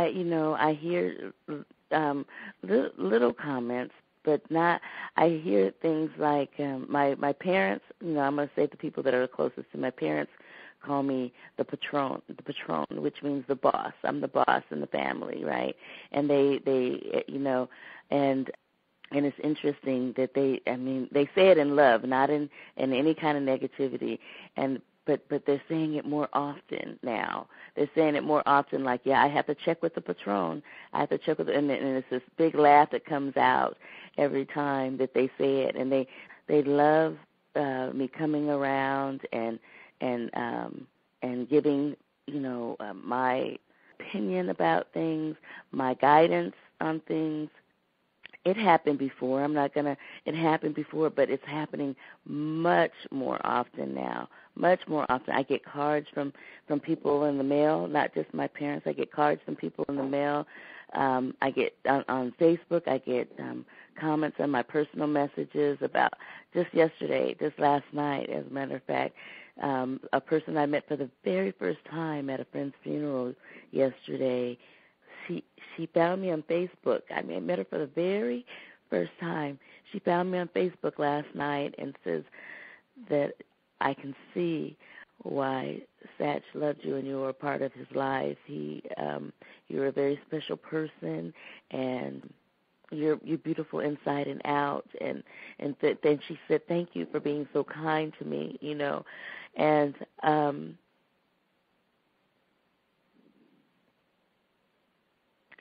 I hear little comments, but not. I hear things like my parents. I'm going to say the people that are the closest to my parents call me the patron, which means the boss. I'm the boss in the family, right? And they and it's interesting that they say it in love, not in any kind of negativity, but they're saying it more often now. They're saying it more often, like, yeah, I have to check with the patron. I have to check with, and it's this big laugh that comes out every time that they say it, and they love me coming around and giving my opinion about things, my guidance on things. It happened before. It happened before, but it's happening much more often now. Much more often. I get cards from people in the mail, not just my parents. I get cards from people in the mail. I get on Facebook, I get comments on my personal messages about just last night, as a matter of fact, a person I met for the very first time at a friend's funeral yesterday. She found me on Facebook. I met her for the very first time. She found me on Facebook last night and says that I can see why Satch loved you and you were a part of his life. You're a very special person, and you're beautiful inside and out. And then she said, thank you for being so kind to me, and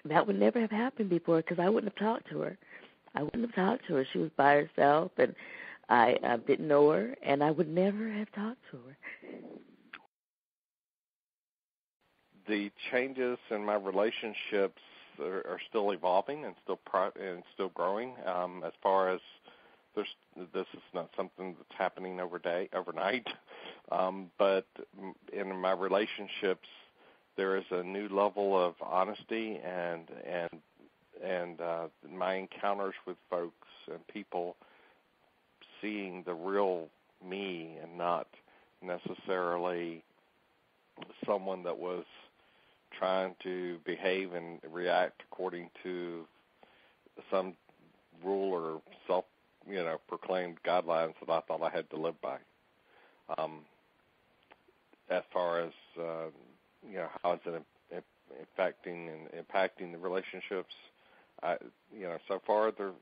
that would never have happened before because I wouldn't have talked to her. She was by herself, and I didn't know her, and I would never have talked to her. The changes in my relationships are still evolving and still growing. As far as this is not something that's happening overnight, but in my relationships, there is a new level of honesty and my encounters with folks and people seeing the real me and not necessarily someone that was trying to behave and react according to some rule or proclaimed guidelines that I thought I had to live by. As far as how is it impacting the relationships? So far they're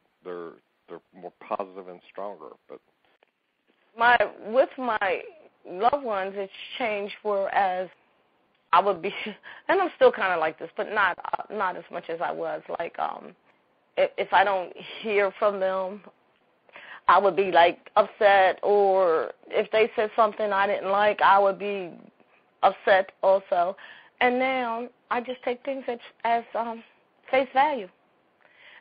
more positive and stronger. But with my loved ones, it's changed. Whereas I would be, and I'm still kind of like this, but not as much as I was. Like if I don't hear from them, I would be like upset, or if they said something I didn't like, I would be upset also. And now I just take things as face value.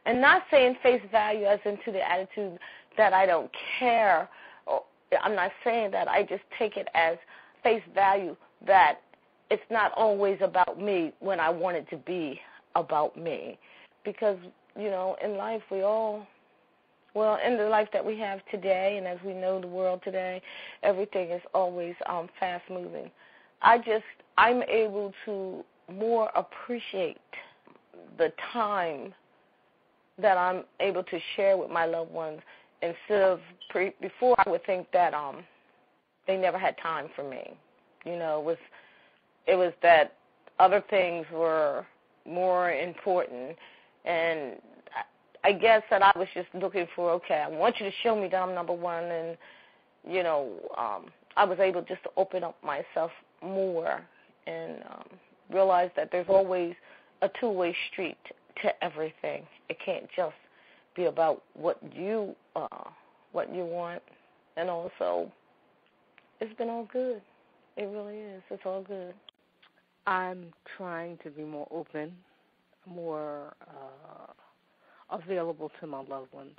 And not saying face value as into the attitude that I don't care. I'm not saying that. I just take it as face value that it's not always about me when I want it to be about me. Because, in life in the life that we have today, and as we know the world today, everything is always fast moving. I'm able to more appreciate the time that I'm able to share with my loved ones instead of before I would think that they never had time for me. It was that other things were more important, and I guess that I was just looking for, okay, I want you to show me that I'm number one, and I was able just to open up myself more and realize that there's always a two-way street to everything. It can't just be about what you want. And also, it's been all good. It really is. It's all good. I'm trying to be more open, more available to my loved ones.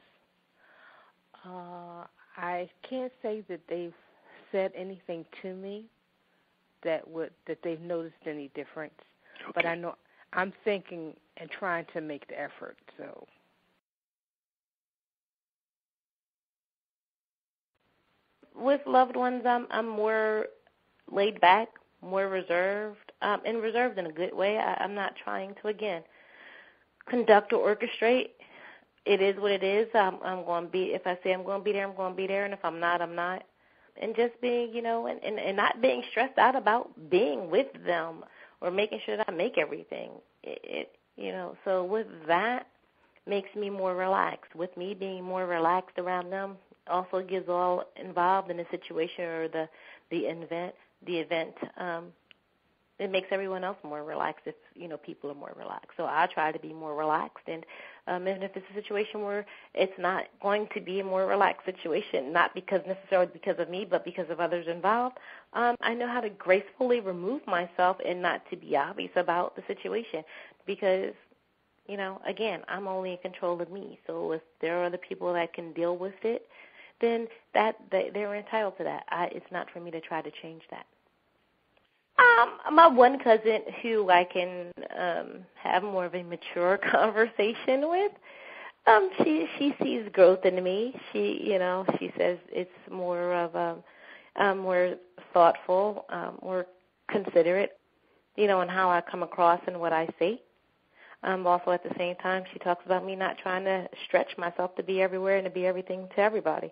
I can't say that they've said anything to me that they've noticed any difference, okay. But I know I'm thinking and trying to make the effort. So, with loved ones, I'm more laid back, more reserved. and reserved in a good way. I'm not trying to, again, conduct or orchestrate. It is what it is. I'm going to be, if I say I'm going to be there, I'm going to be there, and if I'm not, I'm not. And just being, and not being stressed out about being with them or making sure that I make everything. So with that makes me more relaxed. With me being more relaxed around them also gives all involved in the situation or the event, it makes everyone else more relaxed if, people are more relaxed. So I try to be more relaxed. And even if it's a situation where it's not going to be a more relaxed situation, not necessarily because of me, but because of others involved, I know how to gracefully remove myself and not to be obvious about the situation because, again, I'm only in control of me. So if there are other people that can deal with it, then they're entitled to that. It's not for me to try to change that. My one cousin who I can have more of a mature conversation with, she sees growth in me. She says it's more of more thoughtful, more considerate, in how I come across and what I say. Also, at the same time, she talks about me not trying to stretch myself to be everywhere and to be everything to everybody.